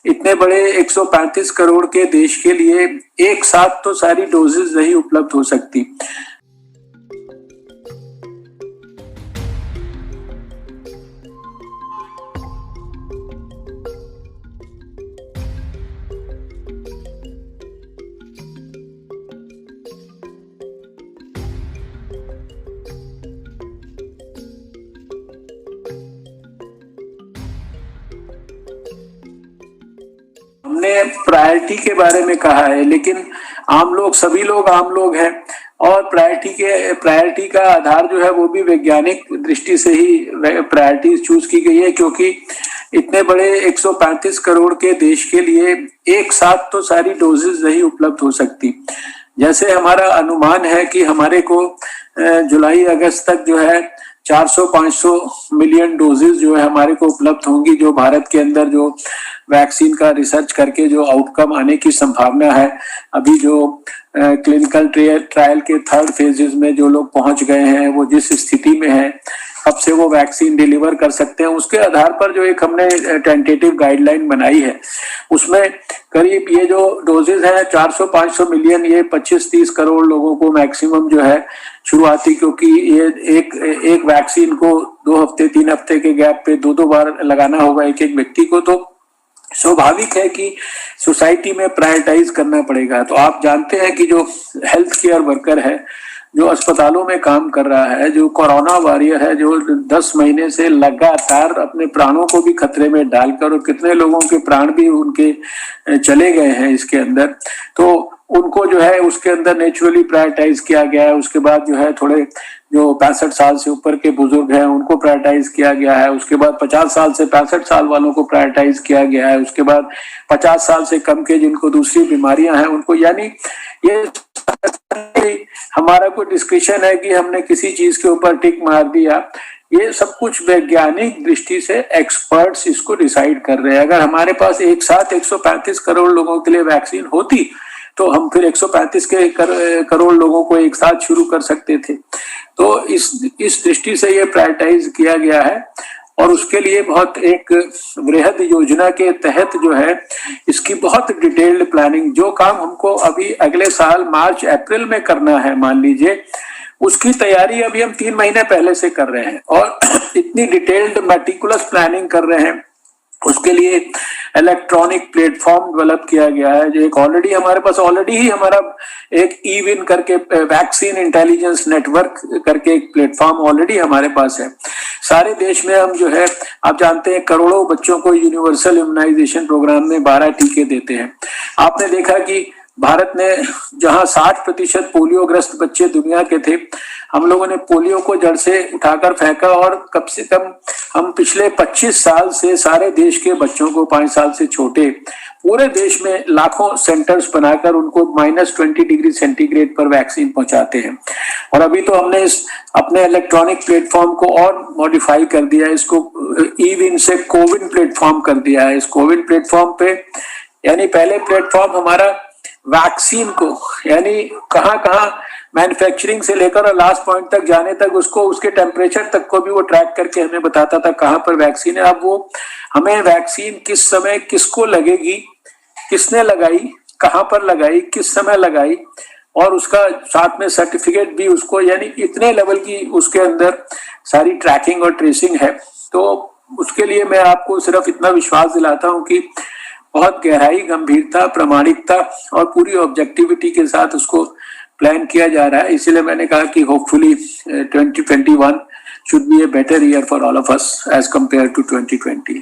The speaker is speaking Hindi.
इतने बड़े 135 करोड़ के देश के लिए एक साथ तो सारी डोजेज नहीं उपलब्ध हो सकती। हमने प्रायोरिटी के बारे में कहा है, लेकिन आम लोग, सभी लोग आम लोग हैं, और प्रायोरिटी का आधार जो है वो भी वैज्ञानिक दृष्टि से ही प्रायोरिटी चूज की गई है, क्योंकि इतने बड़े 135 करोड़ के देश के लिए एक साथ तो सारी डोजेज नहीं उपलब्ध हो सकती। जैसे हमारा अनुमान है कि हमारे को जुलाई अगस्त तक जो है 400-500 मिलियन डोजेज जो है हमारे को उपलब्ध होंगी, जो भारत के अंदर जो वैक्सीन का रिसर्च करके जो आउटकम आने की संभावना है। अभी जो क्लिनिकल ट्रायल के थर्ड फेजेस में जो लोग पहुंच गए हैं, वो जिस स्थिति में है, कब से वो वैक्सीन डिलीवर कर सकते हैं, उसके आधार पर जो एक हमने टेंटेटिव गाइडलाइन बनाई है, उसमें करीब ये जो डोजेज है 400-500 मिलियन, ये 25-30 करोड़ लोगों को मैक्सिमम जो है शुरुआती, क्योंकि ये एक वैक्सीन को 2 हफ्ते 3 हफ्ते के गैप पे 2-2 बार लगाना होगा एक एक व्यक्ति को, तो स्वाभाविक है कि सोसाइटी में प्रायोरिटाइज करना पड़ेगा। तो आप जानते हैं कि जो हेल्थ केयर वर्कर है, जो अस्पतालों में काम कर रहा है, जो कोरोना वॉरियर है, जो 10 महीने से लगातार अपने प्राणों को भी खतरे में डालकर, और कितने लोगों के प्राण भी उनके चले गए हैं इसके अंदर, तो उनको जो है उसके अंदर नेचुरली प्रायोरिटाइज किया गया है। उसके बाद जो है थोड़े जो 65 साल से ऊपर के बुजुर्ग हैं उनको प्रायोरिटाइज किया गया है। उसके बाद 50 साल से 65 साल वालों को प्रायोरिटाइज किया गया है। उसके बाद 50 साल से कम के जिनको दूसरी बीमारियां हैं उनको, यानी ये हमारा कोई डिस्कशन है कि हमने किसी चीज के ऊपर टिक मार दिया, ये सब कुछ वैज्ञानिक दृष्टि से एक्सपर्ट्स इसको डिसाइड कर रहे हैं। अगर हमारे पास एक साथ 135 करोड़ लोगों के लिए वैक्सीन होती तो हम फिर 135 करोड़ लोगों को एक साथ शुरू कर सकते थे। तो इस दृष्टि से ये प्रायोरिटाइज किया गया है, और उसके लिए बहुत एक वृहद योजना के तहत जो है इसकी बहुत डिटेल्ड प्लानिंग, जो काम हमको अभी अगले साल मार्च अप्रैल में करना है मान लीजिए, उसकी तैयारी अभी हम 3 महीने पहले से कर रहे हैं, और इतनी डिटेल्ड मेटिकुलस प्लानिंग कर रहे हैं। उसके लिए इलेक्ट्रॉनिक प्लेटफॉर्म डेवलप किया गया है, जो एक ऑलरेडी ही हमारा एक ई-विन करके वैक्सीन इंटेलिजेंस नेटवर्क करके एक प्लेटफॉर्म ऑलरेडी हमारे पास है। सारे देश में हम जो है, आप जानते हैं, करोड़ों बच्चों को यूनिवर्सल इम्यूनाइजेशन प्रोग्राम में 12 टीके देते हैं। आपने देखा कि भारत ने जहां 60% पोलियोग्रस्त बच्चे दुनिया के थे, हम लोगों ने पोलियो को जड़ से उठाकर फेंका, और कम से कम हम पिछले 25 साल से सारे देश के बच्चों को, 5 साल से छोटे, पूरे देश में लाखों सेंटर्स बनाकर उनको -20 डिग्री सेंटीग्रेड पर वैक्सीन पहुंचाते हैं। और अभी तो हमने इस अपने इलेक्ट्रॉनिक प्लेटफॉर्म को और मॉडिफाई कर दिया है, इसको ई-विन से कोविन प्लेटफॉर्म कर दिया है। इस कोविन प्लेटफॉर्म पे, यानी पहले प्लेटफॉर्म हमारा वैक्सीन को, यानी कहाँ मैन्युफैक्चरिंग से लेकर और लास्ट पॉइंट तक जाने तक, उसको उसके टेम्परेचर तक को भी वो ट्रैक करके हमें बताता था कहाँ पर वैक्सीन है। अब वो हमें वैक्सीन किस समय किसको लगेगी, किसने लगाई, कहाँ पर लगाई, किस समय लगाई, और उसका साथ में सर्टिफिकेट भी उसको, यानी इतने लेवल की उसके अंदर सारी ट्रैकिंग और ट्रेसिंग है। तो उसके लिए मैं आपको सिर्फ इतना विश्वास दिलाता हूँ कि बहुत गहराई, गंभीरता, प्रामाणिकता और पूरी ऑब्जेक्टिविटी के साथ उसको प्लान किया जा रहा है। इसीलिए मैंने कहा कि hopefully 2021 should be a better year for all of us as compare to 2020।